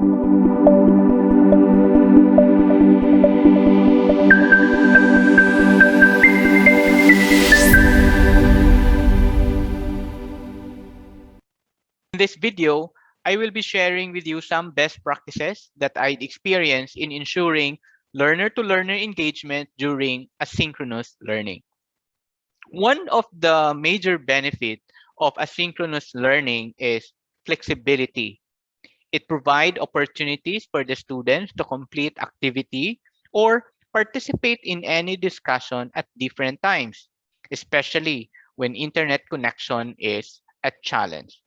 In this video, I will be sharing with you some best practices that I'd experienced in ensuring learner-to-learner engagement during asynchronous learning. One of the major benefits of asynchronous learning is flexibility. It provides opportunities for the students to complete activity or participate in any discussion at different times, especially when internet connection is a challenge.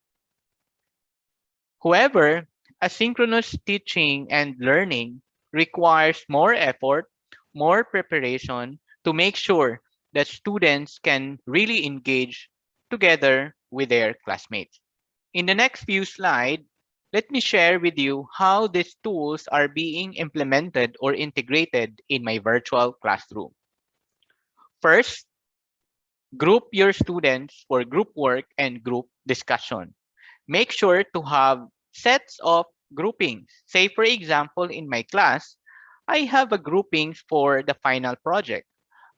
However, asynchronous teaching and learning requires more effort, more preparation to make sure that students can really engage together with their classmates. In the next few slides, let me share with you how these tools are being implemented or integrated in my virtual classroom. First, group your students for group work and group discussion. Make sure to have sets of groupings. Say, for example, in my class, I have a groupings for the final project.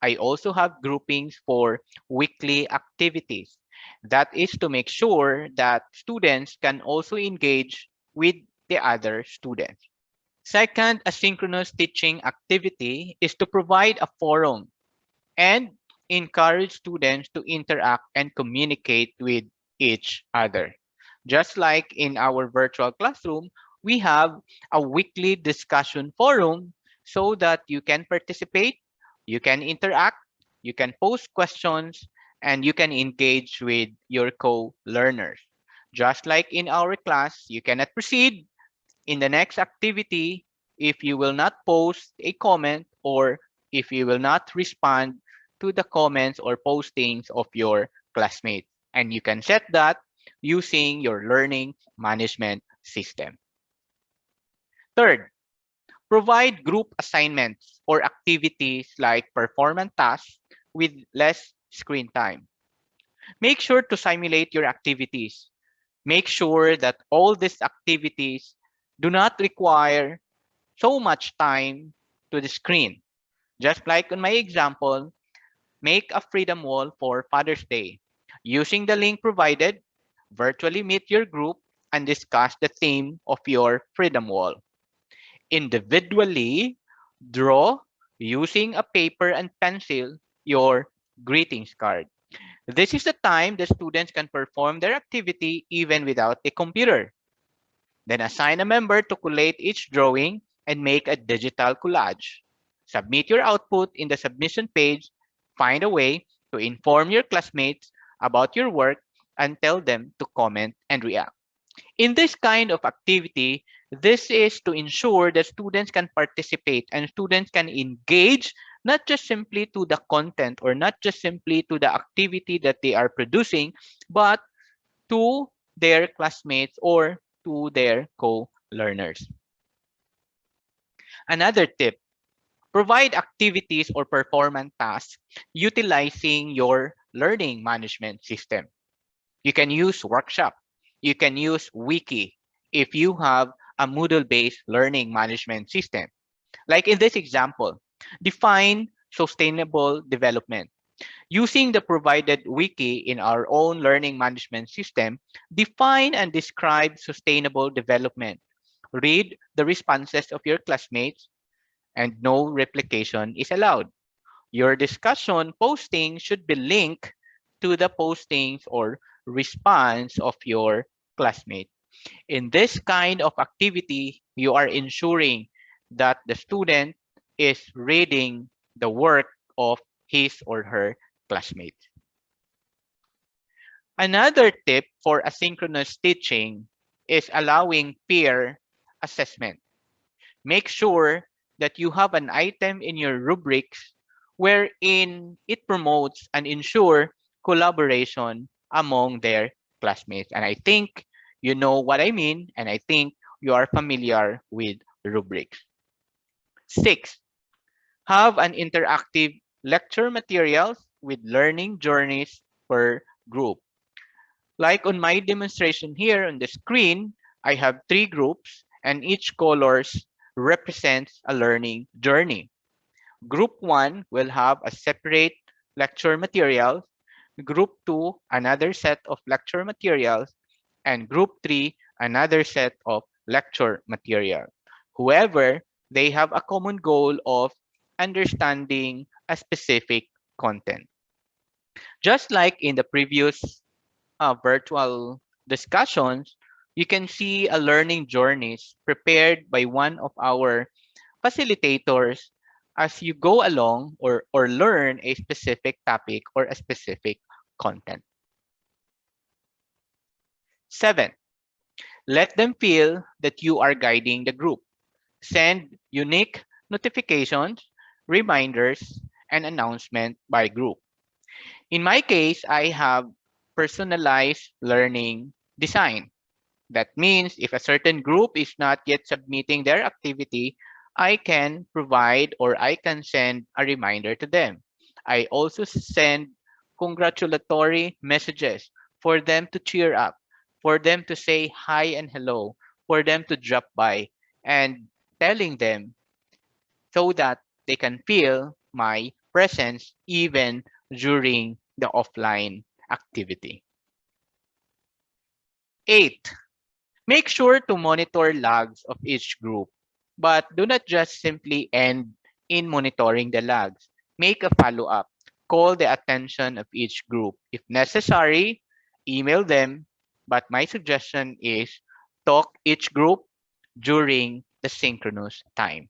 I also have groupings for weekly activities. That is to make sure that students can also engage with the other students. Second, asynchronous teaching activity is to provide a forum and encourage students to interact and communicate with each other. Just like in our virtual classroom, we have a weekly discussion forum so that you can participate, you can interact, you can post questions, and you can engage with your co-learners. Just like in our class, you cannot proceed in the next activity if you will not post a comment or if you will not respond to the comments or postings of your classmates. And you can set that using your learning management system. Third, provide group assignments or activities like performance tasks with less screen time. Make sure to simulate your activities. Make sure that all these activities do not require so much time to the screen. Just like on my example, make a freedom wall for Father's Day. Using the link provided, virtually meet your group and discuss the theme of your freedom wall. Individually, draw using a paper and pencil your greetings card. This is the time the students can perform their activity even without a computer. Then assign a member to collate each drawing and make a digital collage. Submit your output in the submission page. Find a way to inform your classmates about your work and tell them to comment and react. In this kind of activity, this is to ensure that students can participate and students can engage not just simply to the content or not just simply to the activity that they are producing, but to their classmates or to their co-learners. Another tip, provide activities or performance tasks utilizing your learning management system. You can use workshop. You can use wiki if you have a Moodle-based learning management system. Like in this example, define sustainable development. Using the provided wiki in our own learning management system, define and describe sustainable development. Read the responses of your classmates and no replication is allowed. Your discussion posting should be linked to the postings or response of your classmate. In this kind of activity, you are ensuring that the student is reading the work of his or her classmates. Another tip for asynchronous teaching is allowing peer assessment. Make sure that you have an item in your rubrics wherein it promotes and ensure collaboration among their classmates. And I think you know what I mean, and I think you are familiar with rubrics. 6, have an interactive lecture materials with learning journeys per group. Like on my demonstration here on the screen, I have 3 groups and each colors represents a learning journey. Group 1 will have a separate lecture material, Group 2 another set of lecture materials, and Group 3 another set of lecture material. However, they have a common goal of understanding a specific content. Just like in the previous virtual discussions, you can see a learning journeys prepared by one of our facilitators as you go along or learn a specific topic or a specific content. 7. Let them feel that you are guiding the group. Send unique notifications, reminders, and announcement by group. In my case, I have personalized learning design. That means if a certain group is not yet submitting their activity, I can provide or I can send a reminder to them. I also send congratulatory messages for them to cheer up, for them to say hi and hello, for them to drop by and telling them so that they can feel my presence even during the offline activity. 8. Make sure to monitor logs of each group, but do not just simply end in monitoring the logs. Make a follow-up. Call the attention of each group. If necessary, email them, but my suggestion is talk each group during the synchronous time.